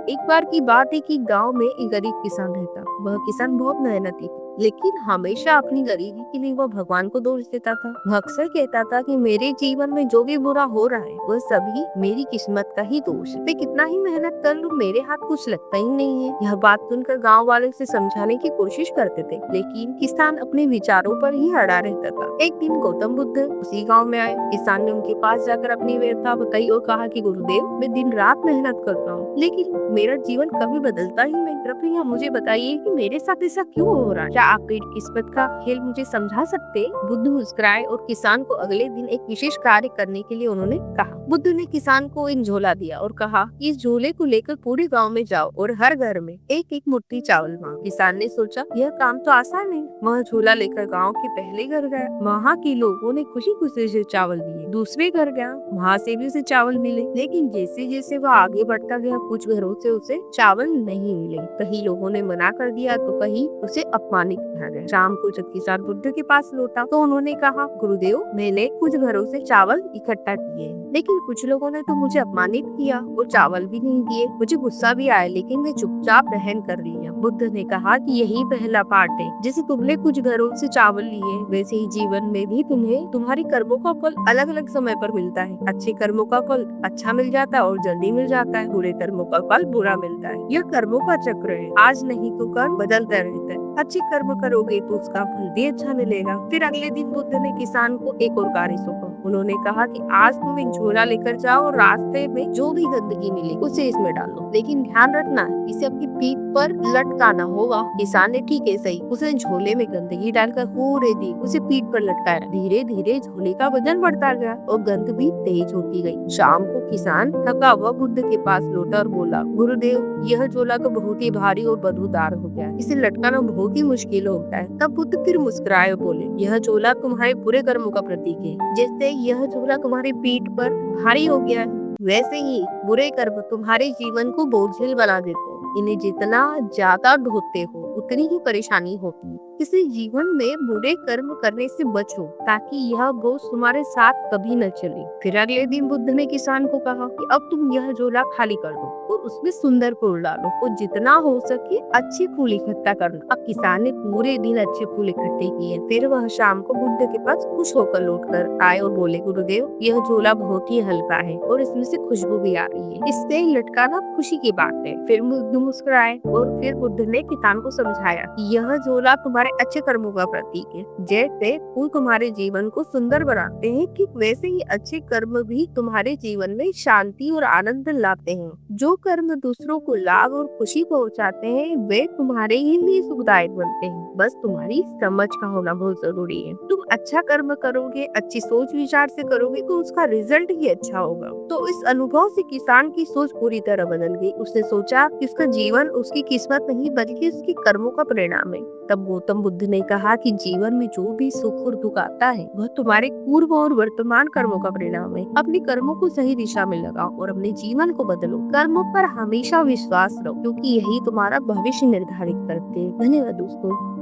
एक बार की बात है कि गांव में एक गरीब किसान रहता। वह किसान बहुत मेहनती था, लेकिन हमेशा अपनी गरीबी के लिए वह भगवान को दोष देता था। वह अक्सर कहता था कि मेरे जीवन में जो भी बुरा हो रहा है वह सभी मेरी किस्मत का ही दोष है। मैं कितना ही मेहनत कर लूं, मेरे हाथ कुछ लगता ही नहीं है। यह बात सुनकर गांव वाले उसे समझाने की कोशिश करते थे, लेकिन किसान अपने विचारों पर ही अड़ा रहता था। एक दिन गौतम बुद्ध उसी गाँव में आए। किसान ने उनके पास जाकर अपनी व्यथा बताई और कहा कि गुरुदेव, मैं दिन रात मेहनत करता हूँ, लेकिन मेरा जीवन कभी बदलता ही नहीं। कृपया मुझे बताइए कि मेरे साथ ऐसा क्यों हो रहा है। क्या आप मेरी किस्मत का खेल मुझे समझा सकते? बुद्ध मुस्कुराए और किसान को अगले दिन एक विशेष कार्य करने के लिए उन्होंने कहा। बुद्ध ने किसान को एक झोला दिया और कहा, इस झोले को लेकर पूरे गांव में जाओ और हर घर में एक एक मुट्ठी चावल मांगो। किसान ने सोचा, यह काम तो आसान है। वह झोला लेकर गांव के पहले घर गया। वहाँ के लोगों ने खुशी खुशी से चावल दिए। दूसरे घर गया, वहाँ से भी उसे चावल मिले, लेकिन जैसे जैसे वह आगे बढ़ता गया कुछ घरों से उसे चावल नहीं मिले। कहीं लोगों ने मना कर दिया तो कहीं उसे अपमानित किया गया। शाम को जब किसान बुद्ध के पास लौटा तो उन्होंने कहा, गुरुदेव, मैंने कुछ घरों से चावल इकट्ठा किए, लेकिन कुछ लोगों ने तो मुझे अपमानित किया और चावल भी नहीं दिए। मुझे गुस्सा भी आया, लेकिन मैं चुपचाप रहन कर लिया। बुद्ध ने कहा कि यही पहला पाठ है। जैसे तुमने कुछ घरों से चावल लिए, वैसे ही जीवन में भी तुम्हें तुम्हारी कर्मों का फल अलग अलग समय पर मिलता है। अच्छे कर्मों का फल अच्छा मिल जाता है और जल्दी मिल जाता है। बुरे कर्मों का फल बुरा मिलता है। यह कर्मों का चक्र है। आज नहीं तो कल बदलता रहता है। अच्छे कर्म करोगे तो उसका फल भी अच्छा मिलेगा। फिर अगले दिन बुद्ध ने किसान को एक और कार्य सौंपा। उन्होंने कहा कि आज तुम एक झोला लेकर जाओ और रास्ते में जो भी गंदगी मिले उसे इसमें डालो, लेकिन ध्यान रखना इसे अपनी पीठ पर लटकाना होगा। किसान ने ठीक है सही। उसने झोले में गंदगी डालकर पूरे दिन उसे पीठ पर लटकाया। धीरे धीरे झोले का वजन बढ़ता गया और गंद भी तेज होती गई। शाम को किसान थका हुआ बुद्ध के पास लौटा और बोला, गुरुदेव, यह झोला तो बहुत ही भारी और बदबूदार हो गया। इसे लटकाना बहुत ही मुश्किल होता है। तब बुद्ध फिर मुस्कुराए और बोले, यह झोला तुम्हारे बुरे कर्मों का प्रतीक है। जैसे यह झोला तुम्हारी पीठ पर भारी हो गया है, वैसे ही बुरे कर्म तुम्हारे जीवन को बोझिल बना देते हैं। इन्हें जितना ज्यादा ढोते हो उतनी ही परेशानी होती है। किसी जीवन में बुरे कर्म करने से बचो, ताकि यह बोझ तुम्हारे साथ कभी न चले। फिर अगले दिन बुद्ध ने किसान को कहा कि अब तुम यह झोला खाली कर दो और उसमें सुंदर फूल डालो और जितना हो सके अच्छे फूल इकट्ठा करना। अब किसान ने पूरे दिन अच्छे फूल इकट्ठे किए। फिर वह शाम को बुद्ध के पास खुश होकर लौट कर आए और बोले, गुरुदेव, यह झोला बहुत ही हल्का है और इसमें से खुशबू भी आ रही है। इससे लटकाना खुशी की बात है। फिर बुद्ध मुस्कुराए और फिर बुद्ध ने किसान को समझाया कि यह झोला तुम्हारे अच्छे कर्मों का प्रतीक है। जैसे फूल तुम्हारे जीवन को सुंदर बनाते हैं, ठीक वैसे ही अच्छे कर्म भी तुम्हारे जीवन में शांति और आनंद लाते हैं। जो कर्म दूसरों को लाभ और खुशी पहुंचाते हैं वे तुम्हारे ही लिए सुखदायक बनते हैं। बस तुम्हारी समझ का होना बहुत जरूरी है। तुम अच्छा कर्म करोगे, अच्छी सोच विचार से करोगे तो उसका रिजल्ट ही अच्छा होगा। तो इस अनुभव से किसान की सोच पूरी तरह बदल गई। उसने सोचा कि उसका जीवन उसकी किस्मत नहीं बल्कि उसके कर्मों का परिणाम है। तब गौतम बुद्ध ने कहा कि जीवन में जो भी सुख और दुख आता है वह तुम्हारे पूर्व और वर्तमान कर्मों का परिणाम है। अपने कर्मों को सही दिशा में लगाओ और अपने जीवन को बदलो। कर्मों पर हमेशा विश्वास रखो, क्योंकि यही तुम्हारा भविष्य निर्धारित करते हैं। धन्यवाद दोस्तों।